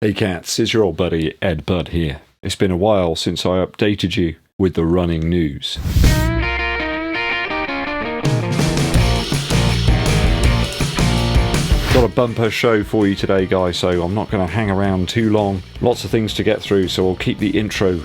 Hey cats, it's your old buddy EDDBUD here. It's been a while since I updated you with the running news. Got a bumper show for you today guys, so I'm not going to hang around too long. Lots of things to get through, so I'll keep the intro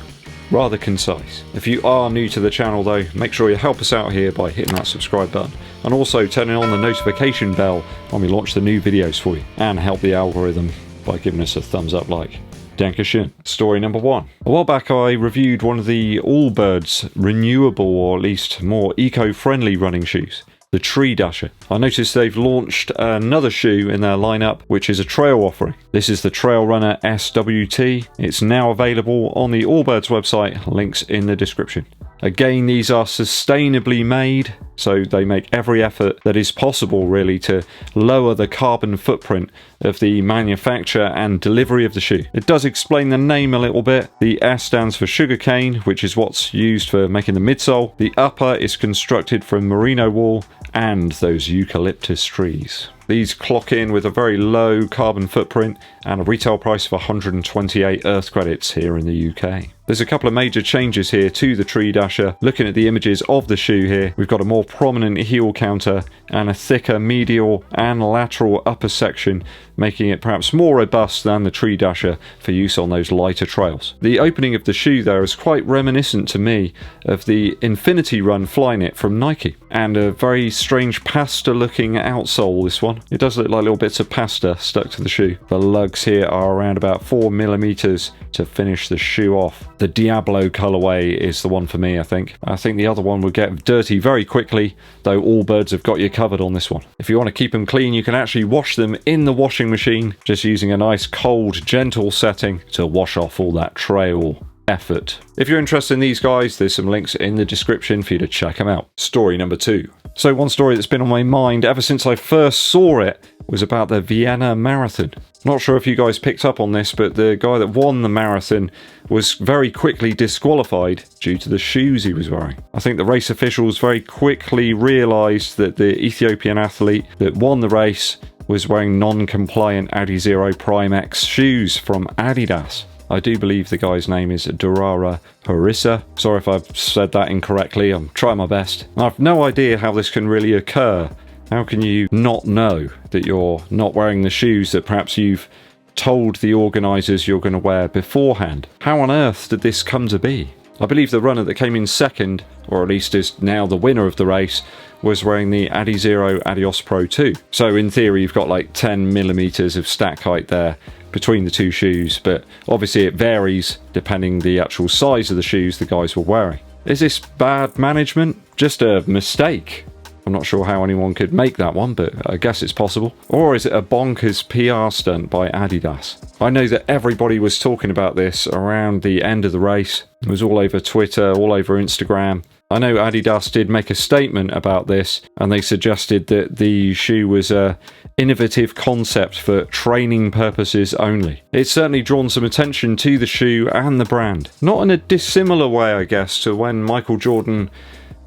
rather concise. If you are new to the channel though, make sure you help us out here by hitting that subscribe button and also turning on the notification bell when we launch the new videos for you, and help the algorithm by giving us a thumbs up like. Dankeschön. Story number 1. A while back I reviewed one of the Allbirds renewable, or at least more eco-friendly running shoes, the Tree Dasher. I noticed they've launched another shoe in their lineup, which is a trail offering. This is the Trail Runner SWT. It's now available on the Allbirds website, links in the description. Again, these are sustainably made, so they make every effort that is possible really to lower the carbon footprint of the manufacture and delivery of the shoe. It does explain the name a little bit. The S stands for sugarcane, which is what's used for making the midsole. The upper is constructed from merino wool and those eucalyptus trees. These clock in with a very low carbon footprint and a retail price of 128 Earth credits here in the UK. There's a couple of major changes here to the Tree Dasher. Looking at the images of the shoe here, we've got a more prominent heel counter and a thicker medial and lateral upper section, making it perhaps more robust than the Tree Dasher for use on those lighter trails. The opening of the shoe there is quite reminiscent to me of the Infinity Run Flyknit from Nike, and a very strange pasta looking outsole, this one. It does look like little bits of pasta stuck to the shoe. The lugs here are around about 4mm to finish the shoe off. The Diablo colorway is the one for me, I think. I think the other one would get dirty very quickly, though Allbirds have got you covered on this one. If you want to keep them clean, you can actually wash them in the washing machine, just using a nice cold, gentle setting to wash off all that trail effort. If you're interested in these guys, there's some links in the description for you to check them out. Story number 2. So one story that's been on my mind ever since I first saw it was about the Vienna marathon. Not sure if you guys picked up on this, but the guy that won the marathon was very quickly disqualified due to the shoes he was wearing. I think the race officials very quickly realised that the Ethiopian athlete that won the race was wearing non-compliant Adizero Prime X shoes from ADIDAS. I do believe the guy's name is Durara Harissa. Sorry if I've said that incorrectly, I'm trying my best. I've no idea how this can really occur. How can you not know that you're not wearing the shoes that perhaps you've told the organisers you're going to wear beforehand? How on earth did this come to be? I believe the runner that came in second, or at least is now the winner of the race, was wearing the Adizero Adios Pro 2. So in theory you've got like 10mm of stack height there between the two shoes, but obviously it varies depending the actual size of the shoes the guys were wearing. Is this bad management? Just a mistake? I'm not sure how anyone could make that one, but I guess it's possible. Or is it a bonkers PR stunt by Adidas? I know that everybody was talking about this around the end of the race. It was all over Twitter, all over Instagram. I know Adidas did make a statement about this, and they suggested that the shoe was a innovative concept for training purposes only. It's certainly drawn some attention to the shoe and the brand. Not in a dissimilar way, I guess, to when Michael Jordan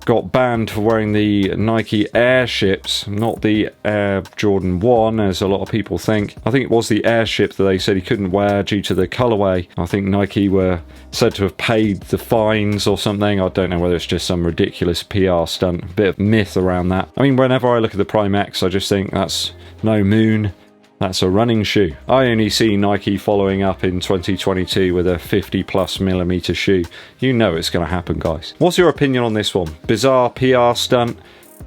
got banned for wearing the Nike Airships, not the Air Jordan 1 as a lot of people think. I think it was the Airship that they said he couldn't wear due to the colorway. I think Nike were said to have paid the fines or something. I don't know whether it's just some ridiculous PR stunt, a bit of myth around that. I mean, whenever I look at the Prime X, I just think that's no moon. That's a running shoe. I only see Nike following up in 2022 with a 50+mm shoe. You know it's going to happen, guys. What's your opinion on this one? Bizarre PR stunt?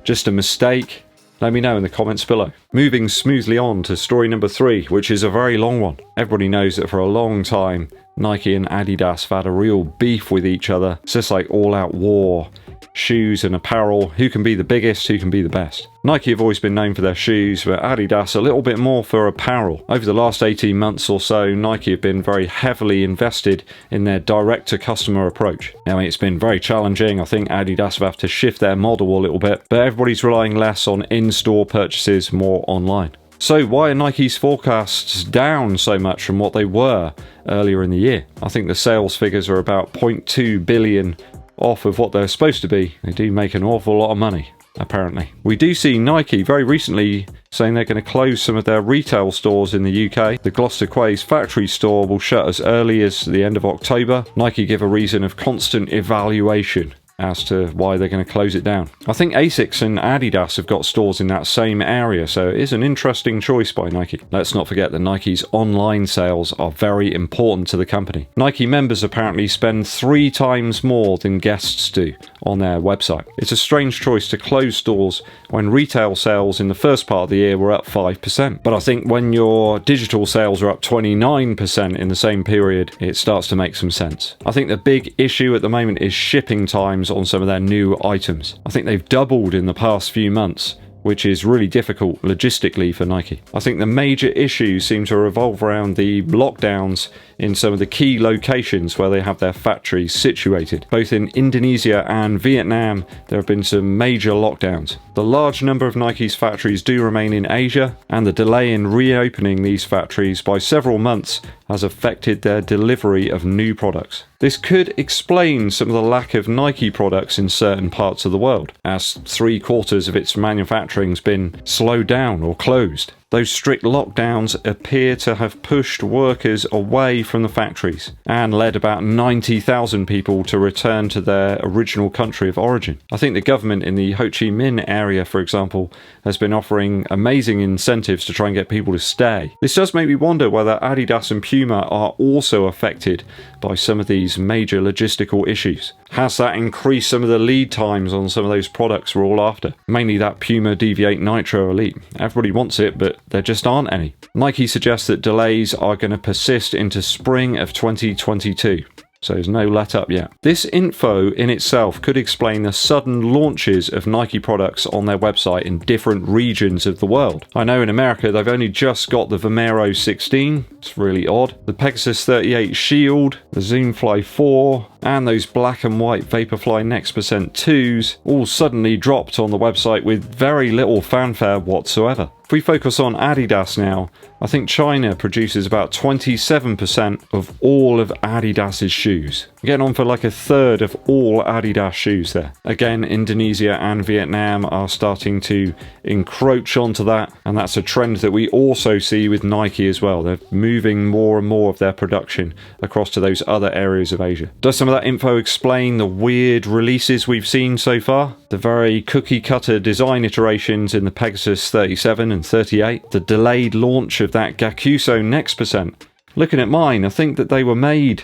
Just a mistake? Let me know in the comments below. Moving smoothly on to story number 3, which is a very long one. Everybody knows that for a long time, Nike and Adidas have had a real beef with each other. It's just like all-out war. Shoes and apparel, who can be the biggest, who can be the best. Nike have always been known for their shoes, but Adidas a little bit more for apparel. Over the last 18 months or so, Nike have been very heavily invested in their direct-to-customer approach. I mean, it's been very challenging. I think Adidas have to shift their model a little bit, but everybody's relying less on in-store purchases, more online. So why are Nike's forecasts down so much from what they were earlier in the year? I think the sales figures are about 0.2 billion off of what they're supposed to be. They do make an awful lot of money. apparently. We do see Nike very recently saying they're going to close some of their retail stores in the UK. The Gloucester Quays factory store will shut as early as the end of October. Nike give a reason of constant evaluation as to why they're going to close it down. I think ASICS and ADIDAS have got stores in that same area, so it is an interesting choice by Nike. Let's not forget that Nike's online sales are very important to the company. Nike members apparently spend 3 times more than guests do on their website. It's a strange choice to close stores when retail sales in the first part of the year were up 5%. But I think when your digital sales are up 29% in the same period, it starts to make some sense. I think the big issue at the moment is shipping times on some of their new items. I think they've doubled in the past few months, which is really difficult logistically for Nike. I think the major issues seem to revolve around the lockdowns in some of the key locations where they have their factories situated. Both in Indonesia and Vietnam, there have been some major lockdowns. The large number of Nike's factories do remain in Asia, and the delay in reopening these factories by several months has affected their delivery of new products. This could explain some of the lack of Nike products in certain parts of the world, as 3/4 of its manufacturing's been slowed down or closed. Those strict lockdowns appear to have pushed workers away from the factories and led about 90,000 people to return to their original country of origin. I think the government in the Ho Chi Minh area, for example, has been offering amazing incentives to try and get people to stay. This does make me wonder whether Adidas and Puma are also affected by some of these major logistical issues. Has that increased some of the lead times on some of those products we're all after? Mainly that Puma DV8 Nitro Elite. Everybody wants it, but there just aren't any. Nike suggests that delays are going to persist into spring of 2022. So there's no let up yet. This info in itself could explain the sudden launches of Nike products on their website in different regions of the world. I know in America they've only just got the Vomero 16, it's really odd, the Pegasus 38 Shield, the Zoomfly 4, and those black and white Vaporfly Next Percent 2s all suddenly dropped on the website with very little fanfare whatsoever. If we focus on Adidas now, I think China produces about 27% of all of Adidas's shoes. Getting on for like 1/3 of all Adidas shoes there. Again, Indonesia and Vietnam are starting to encroach onto that, and that's a trend that we also see with Nike as well. They're moving more and more of their production across to those other areas of Asia. Does some of that info explain the weird releases we've seen so far? The very cookie-cutter design iterations in the Pegasus 37 and 38, the delayed launch of that Gakuso Next Percent. Looking at mine, I think that they were made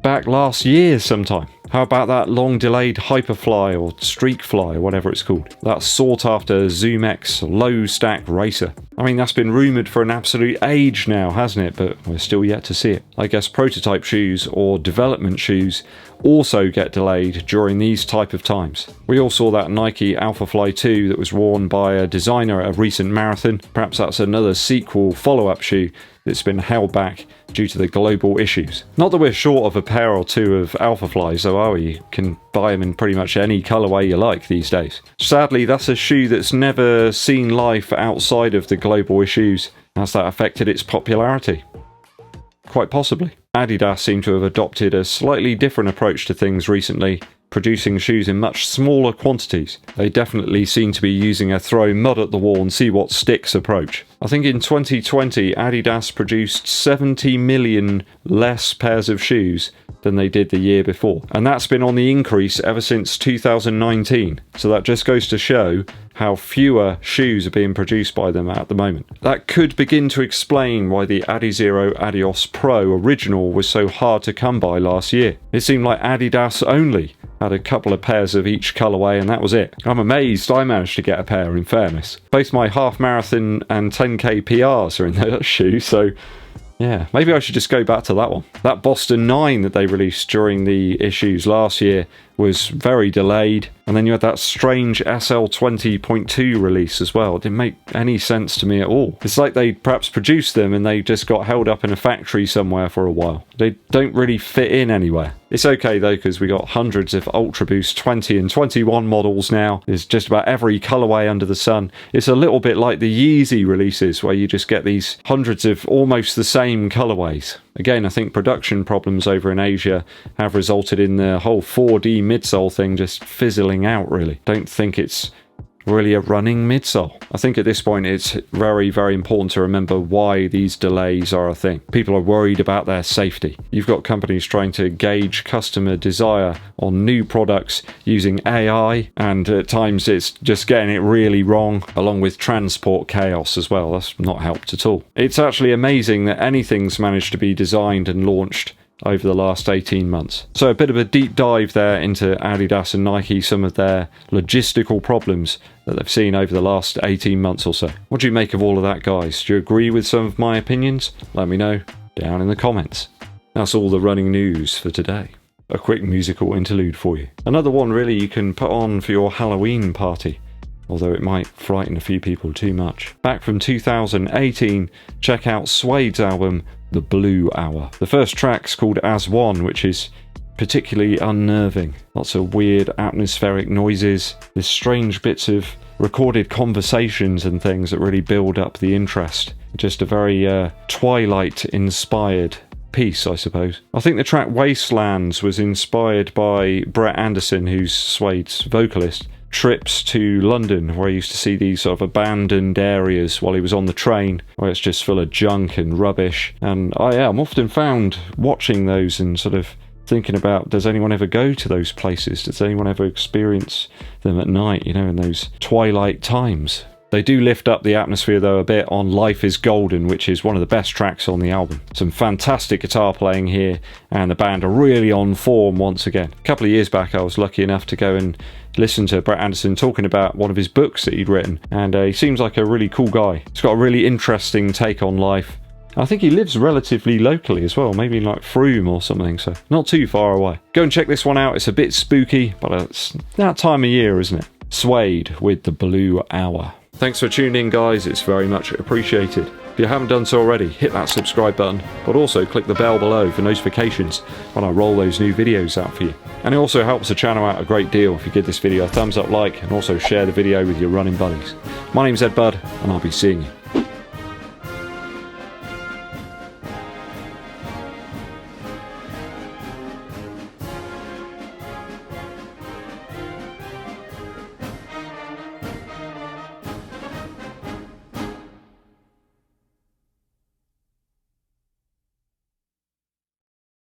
back last year sometime. How about that long delayed Hyperfly or Streakfly or whatever it's called? That sought after Zoom X low stack racer. I mean, that's been rumoured for an absolute age now, hasn't it? But we're still yet to see it. I guess prototype shoes or development shoes also get delayed during these type of times. We all saw that Nike Alphafly 2 that was worn by a designer at a recent marathon. Perhaps that's another sequel follow-up shoe that's been held back due to the global issues. Not that we're short of a pair or two of Alphaflies, though, are we? You can buy them in pretty much any colourway you like these days. Sadly, that's a shoe that's never seen life outside of the global issues. Has that affected its popularity? Quite possibly. Adidas seem to have adopted a slightly different approach to things recently, producing shoes in much smaller quantities. They definitely seem to be using a throw mud at the wall and see what sticks approach. I think in 2020 Adidas produced 70 million less pairs of shoes than they did the year before, and that's been on the increase ever since 2019. So that just goes to show how fewer shoes are being produced by them at the moment. That could begin to explain why the Adizero Adios Pro Original was so hard to come by last year. It seemed like Adidas only had a couple of pairs of each colourway and that was it. I'm amazed I managed to get a pair, in fairness. Both my half marathon and 10k PRs are in that shoe, so yeah, maybe I should just go back to that one. That Boston 9 that they released during the issues last year was very delayed, and then you had that strange SL20.2 release as well. It didn't make any sense to me at all. It's like they perhaps produced them and they just got held up in a factory somewhere for a while. They don't really fit in anywhere. It's okay though, because we got hundreds of Ultra Boost 20 and 21 models now. There's just about every colourway under the sun. It's a little bit like the Yeezy releases, where you just get these hundreds of almost the same colourways. Again, I think production problems over in Asia have resulted in the whole 4D midsole thing just fizzling out, really. Don't think it's really a running midsole. I think at this point it's very, very important to remember why these delays are a thing. People are worried about their safety. You've got companies trying to gauge customer desire on new products using AI, and at times it's just getting it really wrong, along with transport chaos as well. That's not helped at all. It's actually amazing that anything's managed to be designed and launched over the last 18 months. So a bit of a deep dive there into Adidas and Nike, some of their logistical problems that they've seen over the last 18 months or so. What do you make of all of that, guys? Do you agree with some of my opinions? Let me know down in the comments. That's all the running news for today. A quick musical interlude for you. Another one really you can put on for your Halloween party, although it might frighten a few people too much. Back from 2018, check out Suede's album The Blue Hour. The first track's called As One, which is particularly unnerving. Lots of weird atmospheric noises, there's strange bits of recorded conversations and things that really build up the interest. Just a very Twilight-inspired piece, I suppose. I think the track Wastelands was inspired by Brett Anderson, who's Suede's vocalist, trips to London where he used to see these sort of abandoned areas while he was on the train where it's just full of junk and rubbish. And I'm often found watching those and sort of thinking about, does anyone ever go to those places? Does anyone ever experience them at night, you know, in those twilight times? They do lift up the atmosphere though a bit on Life is Golden, which is one of the best tracks on the album. Some fantastic guitar playing here, and the band are really on form once again. A couple of years back I was lucky enough to go and listen to Brett Anderson talking about one of his books that he'd written, and he seems like a really cool guy. He's got a really interesting take on life. I think he lives relatively locally as well, maybe in like Frome or something, so not too far away. Go and check this one out, it's a bit spooky, but it's that time of year, isn't it? Suede with The Blue Hour. Thanks for tuning in, guys, it's very much appreciated. If you haven't done so already, hit that subscribe button, but also click the bell below for notifications when I roll those new videos out for you. And it also helps the channel out a great deal if you give this video a thumbs up, like, and also share the video with your running buddies. My name's EDDBUD, and I'll be seeing you